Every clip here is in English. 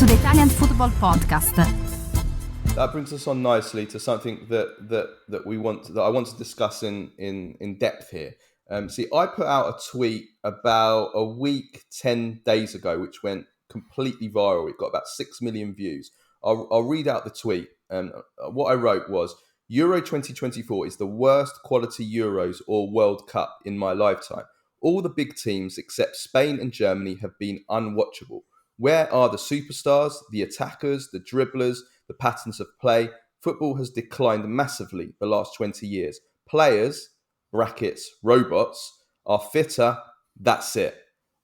the Italian Football Podcast. That brings us on nicely to something that I want to discuss in depth here. See, I put out a tweet about a week, 10 days ago, which went completely viral. It got about 6 million views. I'll read out the tweet. What I wrote was, Euro 2024 is the worst quality Euros or World Cup in my lifetime. All the big teams except Spain and Germany have been unwatchable. Where are the superstars, the attackers, the dribblers, the patterns of play? Football has declined massively the last 20 years. Players, brackets, robots, are fitter. That's it.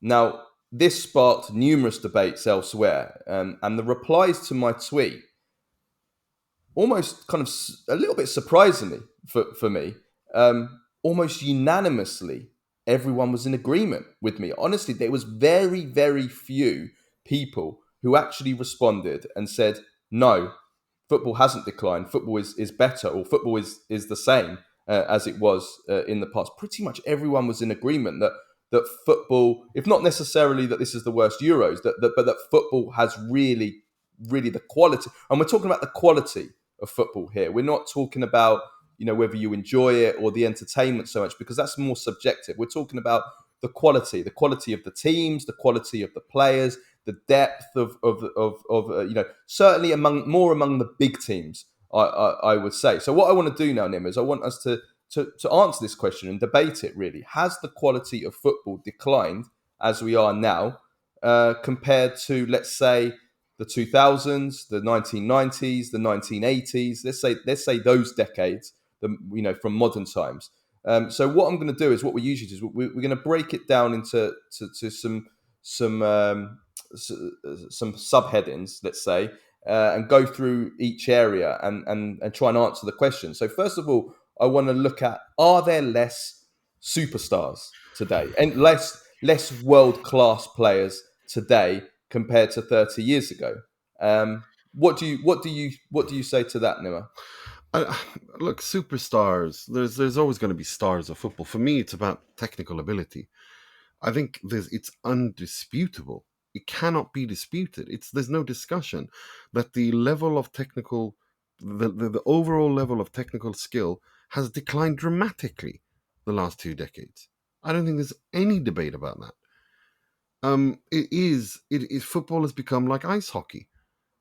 Now, this sparked numerous debates elsewhere, and the replies to my tweet, almost kind of a little bit surprisingly for me, almost unanimously, everyone was in agreement with me. Honestly, there was very, very few people who actually responded and said, no, football hasn't declined. Football is better, or football is the same as it was in the past. Pretty much everyone was in agreement that football, if not necessarily that this is the worst Euros, but that football has really, really the quality. And we're talking about the quality of football here. We're not talking about, whether you enjoy it or the entertainment so much, because that's more subjective. We're talking about the quality of the teams, the quality of the players, the depth of certainly among the big teams, I would say. So what I want to do now, Nima, is I want us to answer this question and debate it really. Has the quality of football declined as we are now compared to, let's say, the 2000s, the 1990s, the 1980s? Let's say those decades, from modern times. So what I'm going to do is what we usually do is we're going to break it down into some subheadings, let's say, and go through each area and try and answer the question. So first of all, I want to look at, are there less superstars today and less world-class players today compared to 30 years ago? What do you say to that, Nima? Look, superstars. There's always going to be stars of football. For me, it's about technical ability. I think it's undisputable. It cannot be disputed. There's no discussion that the level of technical, the overall level of technical skill has declined dramatically the last 2 decades. I don't think there's any debate about that. Football has become like ice hockey.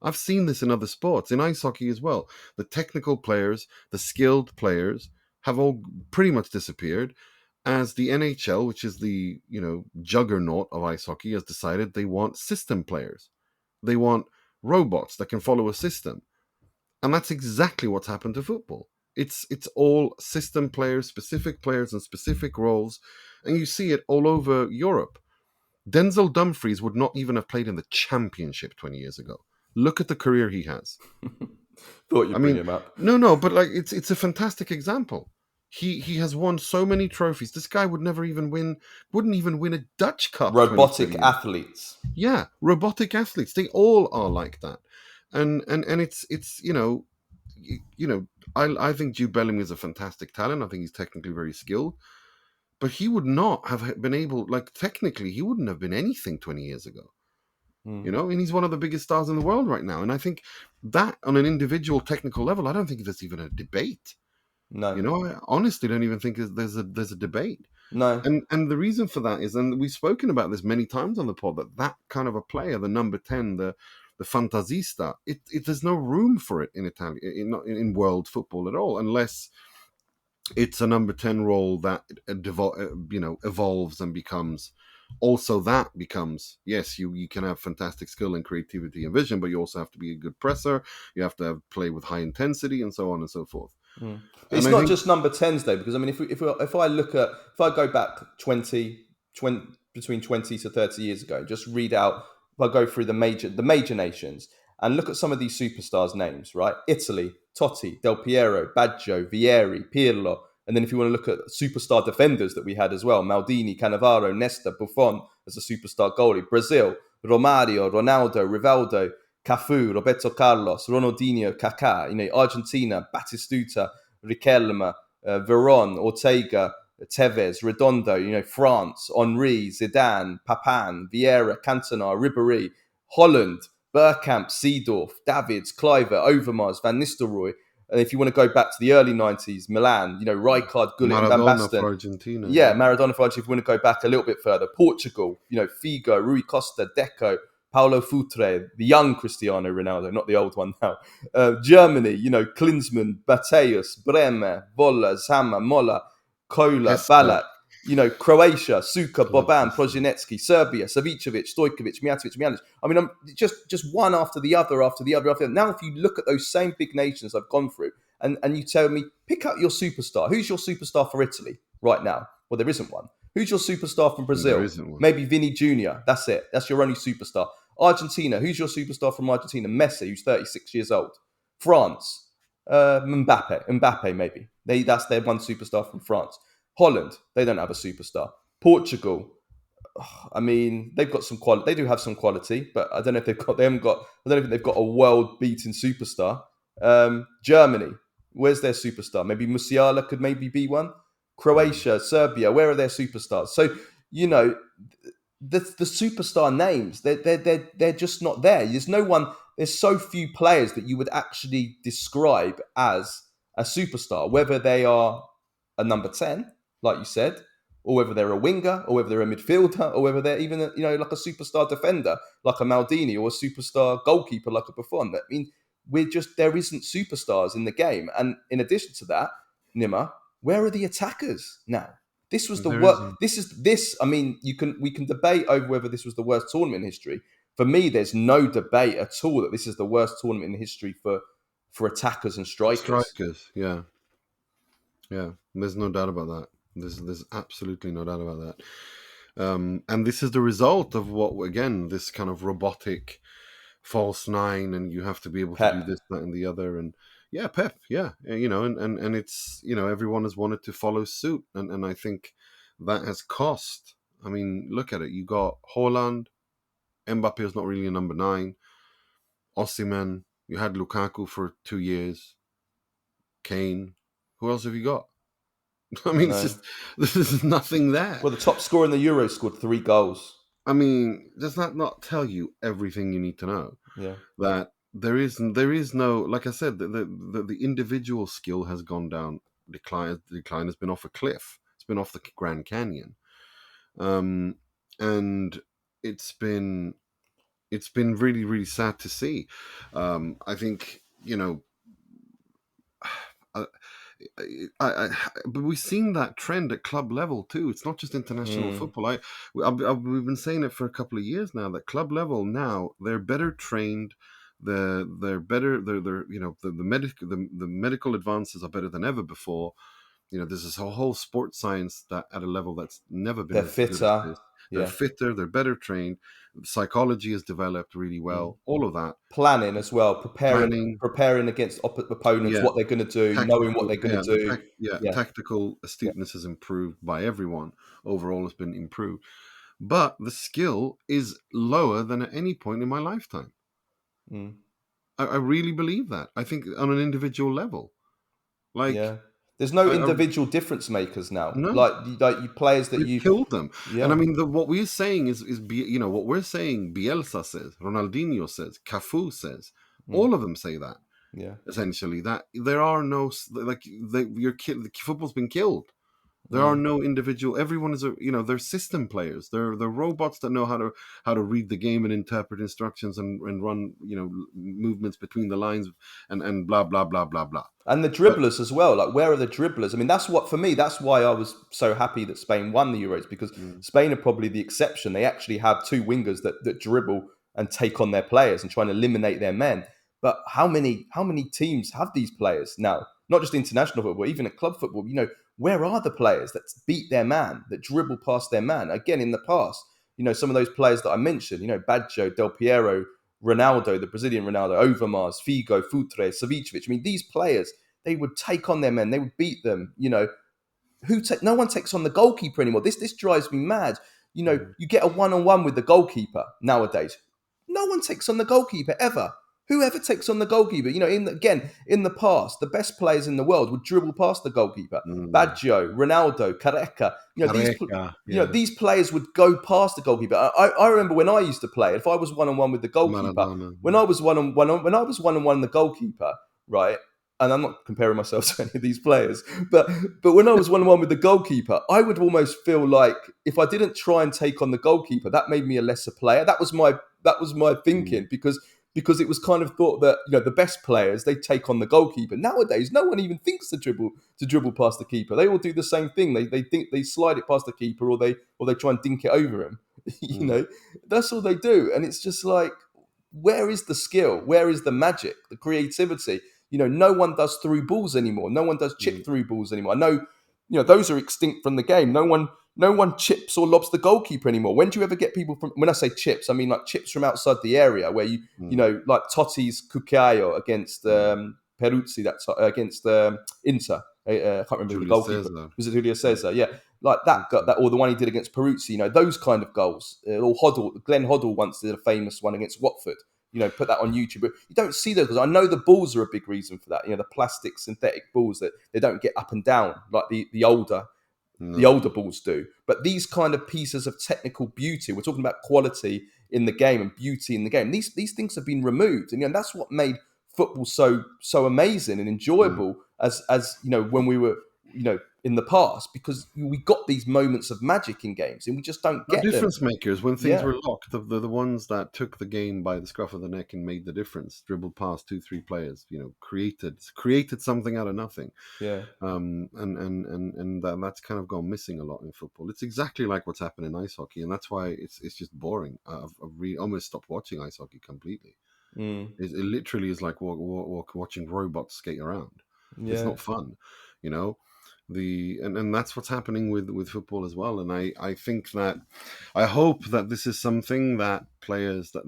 I've seen this in other sports, in ice hockey as well. The technical players, the skilled players have all pretty much disappeared, as the NHL, which is the juggernaut of ice hockey, has decided they want system players. They want robots that can follow a system. And that's exactly what's happened to football. It's all system players, specific players and specific roles. And you see it all over Europe. Denzel Dumfries would not even have played in the Championship 20 years ago. Look at the career he has. Thought you'd bring him up. No, but it's a fantastic example. He has won so many trophies. This guy wouldn't even win a Dutch Cup. Robotic athletes. Yeah, robotic athletes. They all are like that. And it's I think Jude Bellingham is a fantastic talent. I think he's technically very skilled. But he would not have been able, technically, he wouldn't have been anything 20 years ago. And he's one of the biggest stars in the world right now. And I think that on an individual technical level, I don't think there's even a debate. No. I honestly don't even think there's a debate. No. And the reason for that is, and we've spoken about this many times on the pod, that kind of a player, the number 10, the fantasista, there's no room for it in Italia, in world football at all, unless it's a number 10 role that evolves and becomes. Also, that becomes, yes, you can have fantastic skill and creativity and vision, but you also have to be a good presser. You have to play with high intensity and so on and so forth. It's not just number 10s though, because I mean, if I go back 20 between 20 to 30 years ago, just read out. If I go through the major nations and look at some of these superstars' names, right? Italy, Totti, Del Piero, Baggio, Vieri, Pirlo. And then if you want to look at superstar defenders that we had as well, Maldini, Cannavaro, Nesta, Buffon as a superstar goalie. Brazil, Romario, Ronaldo, Rivaldo, Cafu, Roberto Carlos, Ronaldinho, Kaká. Argentina, Batistuta, Riquelme, Veron, Ortega, Tevez, Redondo. France, Henry, Zidane, Papan, Vieira, Cantona, Ribéry. Holland, Bergkamp, Seedorf, Davids, Kluivert, Overmars, Van Nistelrooy. And if you want to go back to the early 90s, Milan, Rijkaard, Gullit, and Van Maradona Basten. for Argentina. Yeah, Maradona for Argentina. If you want to go back a little bit further, Portugal, Figo, Rui Costa, Deco, Paulo Futre, the young Cristiano Ronaldo, not the old one now. Germany, Klinsmann, Mateus, Bremer, Volla, Zama, Molla, Kola, Hesper. Ballack, Croatia, Suka, God, Boban, Hesper. Prozinecki, Serbia, Savicevic, Stojkovic, Mijatovic, Mijanovic. I mean, I'm just one after the other, after the other, after the other. Now, if you look at those same big nations I've gone through, and you tell me, pick up your superstar. Who's your superstar for Italy right now? Well, there isn't one. Who's your superstar from Brazil? There isn't one. Maybe Vinny Jr. That's it. That's your only superstar. Argentina. Who's your superstar from Argentina? Messi, who's 36 years old. France. Mbappe, maybe. That's their one superstar from France. Holland. They don't have a superstar. Portugal. I mean, they've got some quality. They do have some quality, but I don't know if they've got. I don't think they've got a world-beating superstar. Germany. Where's their superstar? Maybe Musiala could maybe be one. Croatia, Serbia. Where are their superstars? So the superstar names, they're just not there. There's no one. There's so few players that you would actually describe as a superstar, whether they are a number 10, like you said, or whether they're a winger, or whether they're a midfielder, or whether they're even like a superstar defender, like a Maldini, or a superstar goalkeeper, like a Buffon. I mean, there isn't superstars in the game. And in addition to that, Nima, where are the attackers now? This was the worst. I mean, we can debate over whether this was the worst tournament in history. For me, there's no debate at all that this is the worst tournament in history for attackers and strikers. Yeah. There's no doubt about that. There's absolutely no doubt about that. And this is the result of this kind of robotic false nine, and you have to be able to do this, that, and the other, and Pep, and it's everyone has wanted to follow suit, and I think that has cost. I mean, look at it. You got Haaland, Mbappe is not really a number 9. Osimhen, you had Lukaku for 2 years. Kane, who else have you got? I mean, there's nothing there. Well, the top scorer in the Euros scored 3 goals. I mean, does that not tell you everything you need to know? Yeah. That there is no, like I said, the individual skill has gone down. Decline has been off a cliff. It's been off the Grand Canyon, and it's been really, really sad to see. I think but we've seen that trend at club level too. It's not just international football. We've been saying it for a couple of years now that club level now they're better trained. They're better. The medical advances are better than ever before. There's this whole sports science that at a level that's never been. They're fitter. They're fitter. They're better trained. Psychology is developed really well. All of that. Planning as well. Preparing against opponents, what they're going to do, knowing what they're going to do. Tactical astuteness has improved by everyone. Overall, has been improved. But the skill is lower than at any point in my lifetime. I really believe that. I think on an individual level. There's no individual difference makers now. No. Like you players that you killed them. Yeah. And I mean, what we're saying is what we're saying. Bielsa says, Ronaldinho says, Cafu says, all of them say that. Yeah. Essentially, that there are no football's been killed. There are no individual. Everyone is they're system players. They're robots that know how to read the game and interpret instructions and run movements between the lines and blah blah blah blah blah. And the dribblers as well. Like, where are the dribblers? I mean, that's why I was so happy that Spain won the Euros, because Spain are probably the exception. They actually have 2 wingers that dribble and take on their players and try and eliminate their men. But how many teams have these players now? Not just international football, even at club football. Where are the players that beat their man, that dribble past their man? Again, in the past, some of those players that I mentioned, Baggio, Del Piero, Ronaldo, the Brazilian Ronaldo, Overmars, Figo, Futre, Savicevic. I mean, these players, they would take on their men. They would beat them. No one takes on the goalkeeper anymore. This drives me mad. You get a one-on-one with the goalkeeper nowadays. No one takes on the goalkeeper ever. Whoever takes on the goalkeeper, in the past, the best players in the world would dribble past the goalkeeper. Baggio, Ronaldo, Careca, Careca, yeah. these players would go past the goalkeeper. I remember when I used to play, if I was one on one with the goalkeeper, Maradona. when I was one on one with the goalkeeper, right? And I'm not comparing myself to any of these players, but when I was 1-on-1 with the goalkeeper, I would almost feel like if I didn't try and take on the goalkeeper, that made me a lesser player. That was my thinking, because it was kind of thought that the best players, they take on the goalkeeper. Nowadays, no one even thinks to dribble past the keeper. They all do the same thing. They think they slide it past the keeper, or they try and dink it over him. That's all they do, and it's just like, where is the skill? Where is the magic? The creativity? No one does through balls anymore. No one does chip through balls anymore. I know, those are extinct from the game. No one chips or lobs the goalkeeper anymore. When do you ever get people from? When I say chips, I mean like chips from outside the area, where like Totti's Cuccaio against Peruzzi, that's against Inter. I can't remember the goalkeeper. Cesar. Was it Julio Cesar? Yeah, like that, or the one he did against Peruzzi. Those kind of goals. Or Glenn Hoddle once did a famous one against Watford. Put that on YouTube. But you don't see those, because I know the balls are a big reason for that. The plastic synthetic balls that they don't get up and down like the older balls do. But these kind of pieces of technical beauty, we're talking about quality in the game and beauty in the game. These things have been removed, and that's what made football so amazing and enjoyable as when we were in the past, because we got these moments of magic in games and we just don't get difference them. makers when things were locked. The ones that took the game by the scruff of the neck and made the difference, dribbled past 2-3 players, created something out of nothing. And that's kind of gone missing a lot in football. It's exactly like what's happened in ice hockey, and that's why it's just boring. I've almost stopped watching ice hockey completely. It literally is like watching robots skate around. It's not fun, and that's what's happening with football as well. And I think that I hope that this is something that players that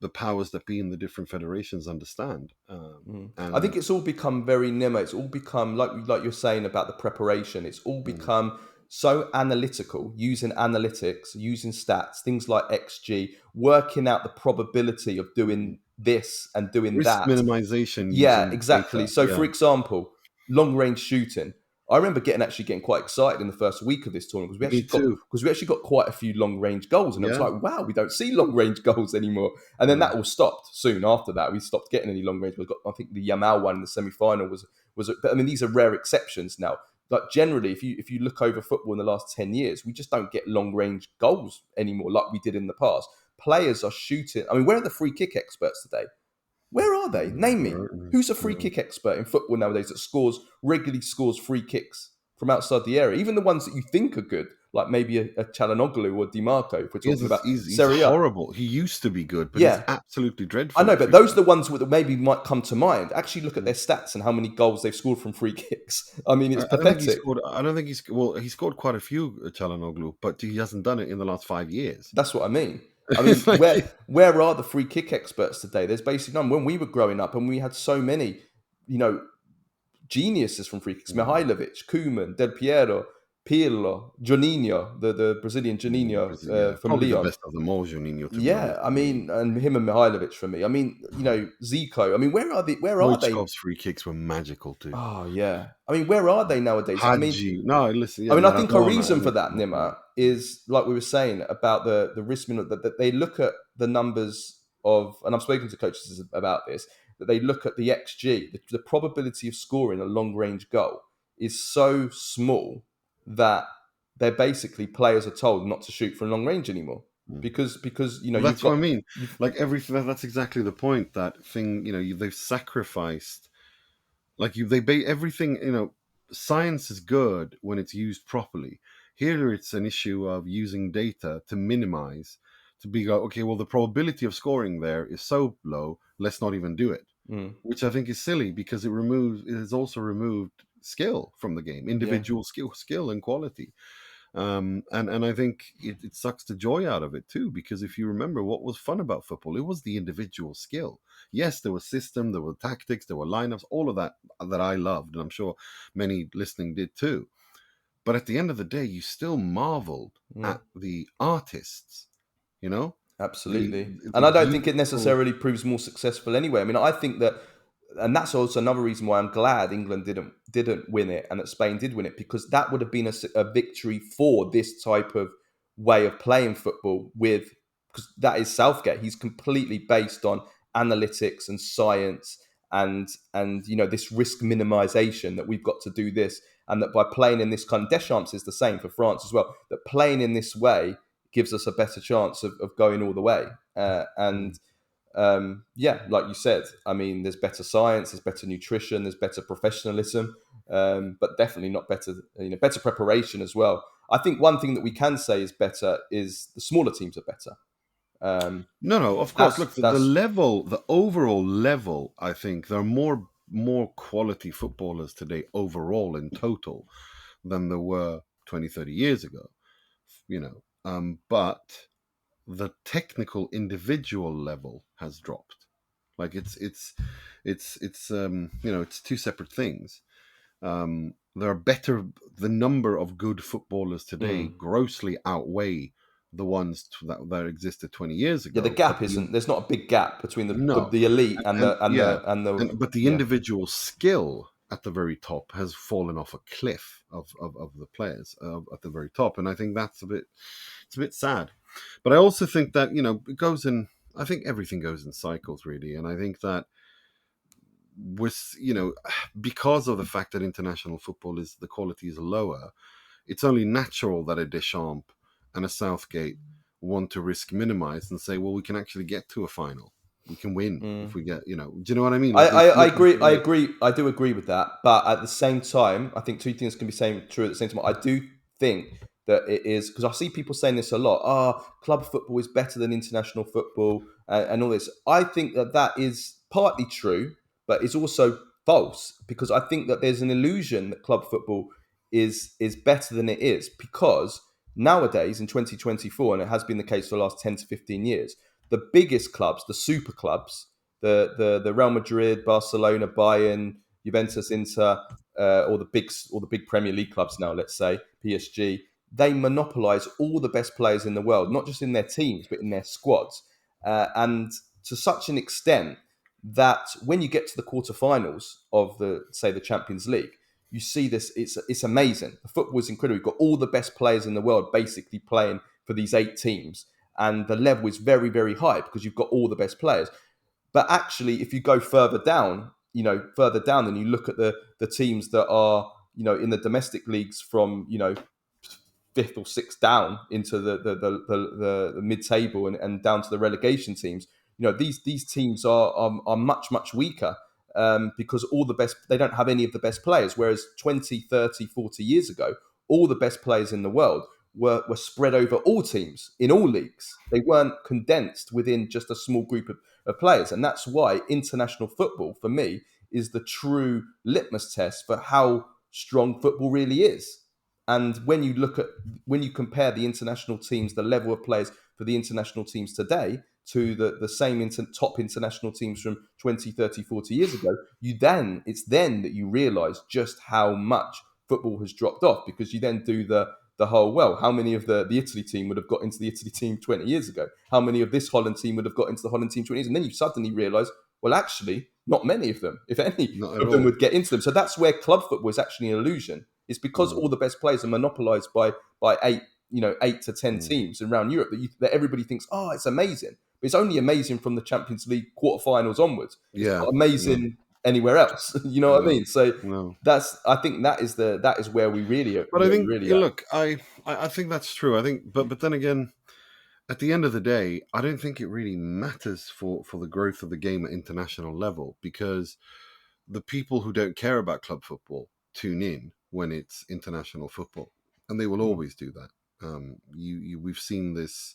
the powers that be in the different federations understand. And I think it's all become very Nima. It's all become like you're saying about the preparation. It's all become so analytical, using analytics, using stats, things like XG, working out the probability of doing this and doing risk that. minimization. Yeah, using exactly. data. So, for example, long range shooting. I remember getting quite excited in the first week of this tournament, because we actually got quite a few long range goals, and I was like, wow, we don't see long range goals anymore. And then that all stopped soon after that. We stopped getting any long range. We got, I think, the Yamal one in the semi final was. But I mean, these are rare exceptions now. Like generally, if you look over football in the last 10 years, we just don't get long range goals anymore like we did in the past. Players are shooting. I mean, where are the free kick experts today? Where are they? Name me. Who's a free kick expert in football nowadays that regularly scores free kicks from outside the area? Even the ones that you think are good, like maybe a Çalhanoğlu or Di Marco, if we're talking about he's Serie A. horrible. He used to be good, but he's absolutely dreadful. I know, but those are the ones that maybe might come to mind. Actually look at their stats and how many goals they've scored from free kicks. I mean, it's pathetic. I don't think he scored quite a few, Çalhanoğlu, but he hasn't done it in the last 5 years. That's what I mean. I mean, where are the free kick experts today? There's basically none. When we were growing up, and we had so many, geniuses from free kicks: Mihailovic, Koeman, Del Piero, Pirlo, Juninho, the Brazilian Juninho from probably Lyon. The best of them all, Juninho. To be honest. I mean, and him and Mihailovic for me. I mean, Zico. I mean, where are they? Stoichkov's free kicks were magical too. Oh yeah. I mean, where are they nowadays? Hadji. I mean, no, listen. I mean, I think a reason for that, Nima, is like we were saying about the risk minute, that they look at the numbers of, and I've spoken to coaches about this, that they look at the XG, the probability of scoring a long range goal is so small that they're basically, players are told not to shoot from long range anymore. Because that's what I mean. Like everything. That's exactly the point. That thing, they've sacrificed. Like everything. Science is good when it's used properly. Here, it's an issue of using data to minimize, to be like, okay, well, the probability of scoring there is so low, let's not even do it. Which I think is silly, because it has also removed skill from the game, individual skill and quality. And I think it sucks the joy out of it too, because if you remember what was fun about football, it was the individual skill. Yes, there was system, there were tactics, there were lineups, all of that I loved, and I'm sure many listening did too. But at the end of the day, you still marveled at the artists, Absolutely. It's a And I don't think it beautiful. necessarily proves more successful anyway. I mean, I think that, and that's also another reason why I'm glad England didn't win it and that Spain did win it, because that would have been a victory for this type of way of playing football with, because that is Southgate. He's completely based on analytics and science and this risk minimization, that we've got to do this, and that by playing in this kind of, Deschamps is the same for France as well, that playing in this way gives us a better chance of going all the way. And yeah, like you said, I mean, there's better science, there's better nutrition, there's better professionalism, but definitely not better, better preparation as well. I think one thing that we can say is better is the smaller teams are better. No, of course. That's Look, the that's level, the overall level, I think there are more quality footballers today overall in total than there were 20, 30 years ago. But the technical individual level has dropped. Like it's two separate things. There are the number of good footballers today mm. grossly outweigh the ones that existed 20 years Yeah. The ago. gap isn't. There's not a big gap between No, the elite and and yeah, the but the yeah. individual skill at the very top has fallen off a cliff of the players at the very top, and I think it's a bit sad. But I also think that it goes in. I think everything goes in cycles, really, and I think that with because of the fact that international football is the quality is lower, it's only natural that a Deschamps and a Southgate want to risk minimize and say, well, we can actually get to a final. We can win if Mm. we get, do you know what I mean? I, Like they I, I look at agree. the I way. agree. I do agree with that. But at the same time, I think two things can be true at the same time. I do think that it is, because I see people saying this a lot. Club football is better than international football, and all this. I think that is partly true, but it's also false, because I think that there's an illusion that club football is better than it is, because nowadays in 2024, and it has been the case for the last 10 to 15 years, the biggest clubs, the super clubs, the Real Madrid, Barcelona, Bayern, Juventus, Inter, or the big Premier League clubs now, let's say PSG, they monopolize all the best players in the world, not just in their teams but in their squads, and to such an extent that when you get to the quarterfinals of the Champions League, you see this. It's amazing. The football is incredible. You've got all the best players in the world basically playing for these 8 teams, and the level is very, very high because you've got all the best players. But actually, if you go further down, then you look at the teams that are, in the domestic leagues from, fifth or sixth down into the mid table and down to the relegation teams. These teams are much, much weaker, because they don't have any of the best players. Whereas 20, 30, 40 years ago, all the best players in the world were spread over all teams in all leagues. They weren't condensed within just a small group of players. And that's why international football, for me, is the true litmus test for how strong football really is. And when you compare the international teams, the level of players for the international teams today to the same top international teams from 20, 30, 40 years ago, it's then that you realize just how much football has dropped off, because you then do the whole, well, how many of the Italy team would have got into the Italy team 20 years ago? How many of this Holland team would have got into the Holland team 20 years? And then you suddenly realize, well, actually, not many of them, if any Not at of them, all. would get into them. So that's where club football is actually an illusion. It's because Mm, all the best players are monopolized by 8 to 10 mm. teams around Europe, that everybody thinks, oh, it's amazing. But it's only amazing from the Champions League quarterfinals onwards. It's Yeah, not no, amazing anywhere else. You know what I no, mean? So no. I think that is where we really are, But I think, really at. look, I think that's true. I think, but then again, at the end of the day, I don't think it really matters for the growth of the game at international level, because the people who don't care about club football tune in when it's international football, and they will Mm. always do that. We've seen this,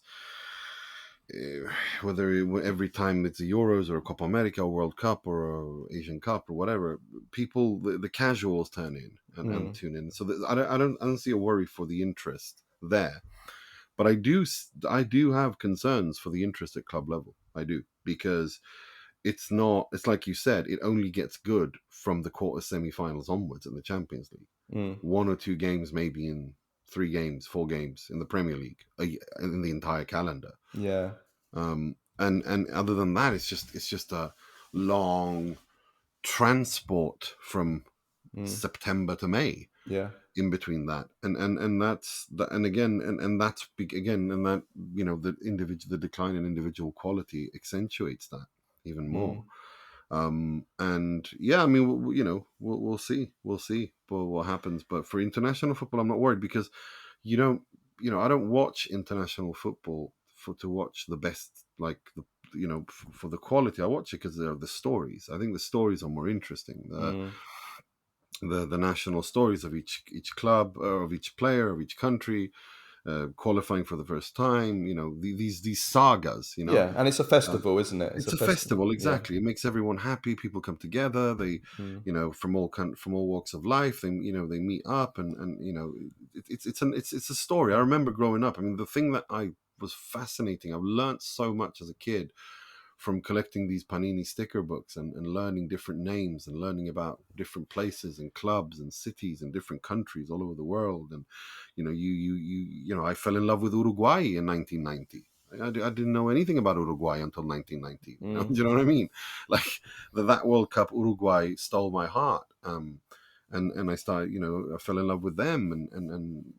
whether every time it's a Euros or a Copa America or World Cup or a Asian Cup or whatever, people, the casuals turn in and Mm. tune in. So I don't see a worry for the interest there, but I do have concerns for the interest at club level. I do, because it's like you said, it only gets good from the quarter semi-finals onwards in the Champions League. Mm. One or two games, maybe in 3 games, 4 games in the Premier League, in the entire calendar. Yeah. And other than that, it's just a long transport from September to May Yeah. in between that, and that's that, and again, and that's again, and that, the decline in individual quality accentuates that even more. And yeah, I mean, we'll see, what happens. But for international football, I'm not worried, because you don't, I don't watch international football to watch the best, like for the quality. I watch it because they're the stories. I think the stories are more interesting. The national stories of each club, of each player, of each country, qualifying for the first time. These sagas. Yeah, and it's a Uh, festival, isn't it? It's a it's a festival. festival, Yeah. exactly. It makes everyone happy. People come together. They, from all walks of life. They meet up, and it's a story. I remember growing up. I mean, the thing that I was fascinating. I've learned so much as a kid from collecting these Panini sticker books, and learning different names, and learning about different places and clubs and cities and different countries all over the world. And I fell in love with Uruguay in 1990. I didn't know anything about Uruguay until 1990. Do you know what I mean? Like that World Cup, Uruguay stole my heart. And I started, I fell in love with them, and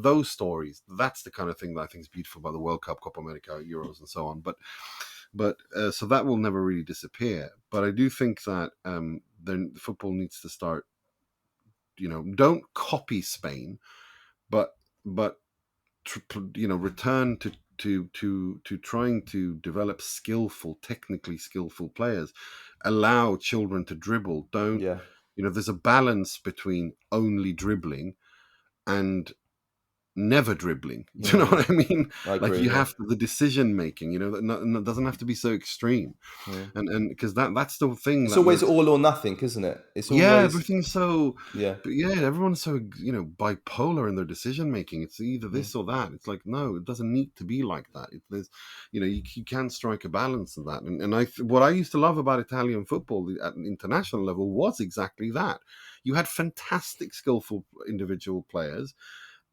those stories. That's the kind of thing that I think is beautiful about the World Cup, Copa America, Euros, and so on. But so that will never really disappear. But I do think that then football needs to start. Don't copy Spain, but but return to trying to develop technically skillful players. Allow children to dribble. Don't Yeah. There's a balance between only dribbling and never dribbling. Do you know what I mean? I Like, agree. you Yeah. have the decision making. That doesn't have to be so extreme. And because that's the thing It's that always makes. all or nothing, isn't it? It's Yeah, always everything's so. yeah. But yeah, everyone's so bipolar in their decision making. It's either this or that. It's like, no, it doesn't need to be like that. There's, you can strike a balance of that. And what I used to love about Italian football at an international level was exactly that. You had fantastic, skillful individual players,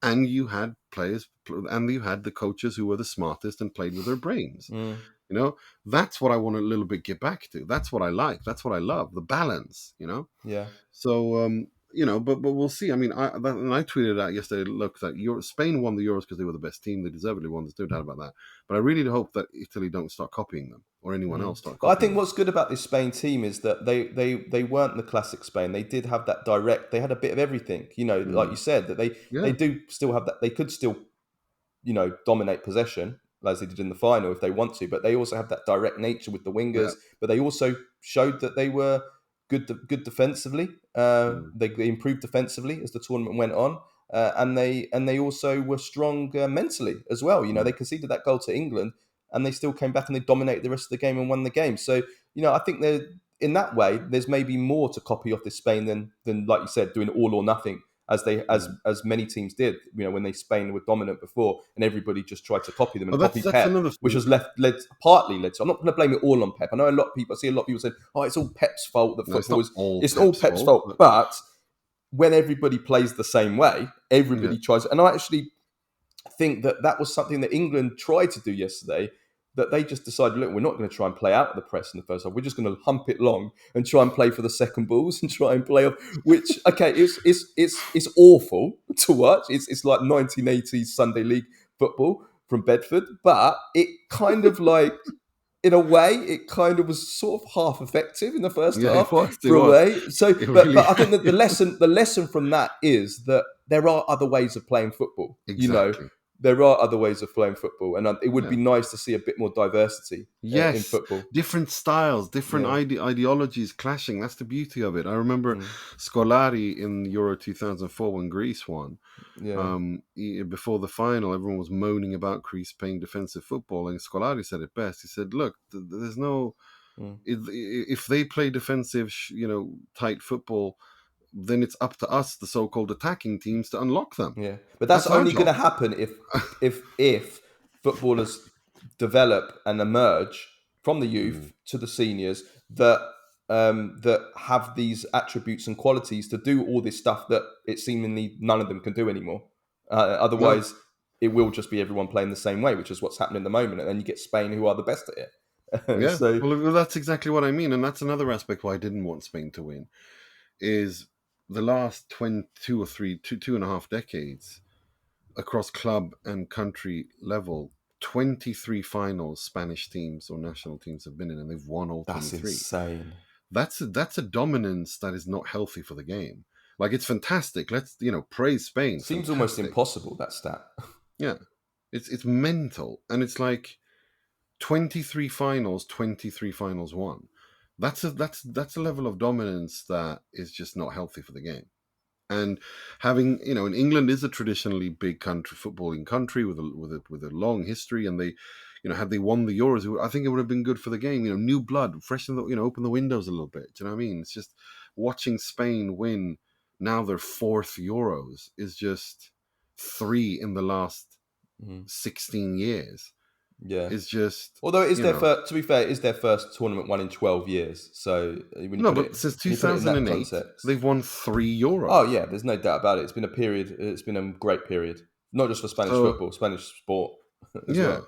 and you had players, and you had the coaches who were the smartest and played with their brains. You know, that's what I want to a little bit get back to. That's what I like. That's what I love. The balance. Yeah. So, but we'll see. I mean, and I tweeted out yesterday. Look, that Spain won the Euros because they were the best team. They deservedly won. There's no doubt about that. But I really hope that Italy don't start copying them, or anyone else start But I copying think them. what's good about this Spain team is that they weren't the classic Spain. They did have that direct. They had a bit of everything. Like you said, that they Yeah, do still have that. They could still dominate possession as they did in the final if they want to. But they also have that direct nature with the yeah, wingers. But they also showed that they were good defensively. They improved defensively as the tournament went on, and they also were strong mentally as well. They conceded that goal to England, and they still came back and they dominated the rest of the game and won the game. So I think in that way, there's maybe more to copy off this Spain than like you said, doing all or nothing as they as many teams did. When they Spain were dominant before, and everybody just tried to copy them oh, and copy that's Pep, another which thing. has partly led to. I'm not going to blame it all on Pep. I know a lot of people. I see a lot of people saying, "Oh, it's all Pep's fault. That No, it's football not is all it's all Pep's Pep's fault, fault." but But when everybody plays the same way, yeah, everybody tries. And I actually think that was something that England tried to do yesterday. That they just decided, look, we're not going to try and play out of the press in the first half. We're just going to hump it long and try and play for the second balls and try and play off. Which, okay, it's awful to watch. It's like 1980s Sunday League football from Bedford, but it kind of like, in a way, it kind of was sort of half effective in the first yeah, it half was, it for a was, way. So, it but really, I think that the lesson from that is that there are other ways of playing football. exactly, There are other ways of playing football, and it would yeah. be nice to see a bit more diversity in Yes, football. different styles, different Yeah, ideologies clashing. That's the beauty of it. I remember Scolari in Euro 2004 when Greece won. yeah, Before the final, everyone was moaning about Greece playing defensive football, and Scolari said it best. He said, "Look, there's no if they play defensive, tight football, then it's up to us, the so-called attacking teams, to unlock them. yeah. But that's That's our only going job." to happen if footballers develop and emerge from the Mm. youth to the seniors that have these attributes and qualities to do all this stuff that it seemingly none of them can do anymore. No, Otherwise, it will just be everyone playing the same way, which is what's happening at the moment. And then you get Spain, who are the best at it. Yeah, So well, that's exactly what I mean, and that's another aspect why I didn't want Spain to win. Is the last 2.5 decades across club and country level, 23 finals Spanish teams or national teams have been in, and they've won all that's 23. insane. That's a dominance that is not healthy for the game. Like, it's fantastic. Let's praise Spain. Seems almost Fantastic. impossible, that stat. Yeah, it's mental, and it's like 23 finals, 23 finals won. That's a level of dominance that is just not healthy for the game. And having, in England is a traditionally big country, footballing country with a long history, and they, had they won the Euros, I think it would have been good for the game. New blood, freshen open the windows a little bit. Do you know what I mean? It's just watching Spain win now their 4th Euros is just 3 in the last 16 years. Yeah, Is just, although it is their first. To be fair, it is their first tournament won in 12 years. So when you no, put but it, since when you put it in that 2008, context, they've won 3 Euros. oh yeah, there's no doubt about it. It's been a period. It's been a great period, not just for Spanish So football, Spanish sport as yeah, well.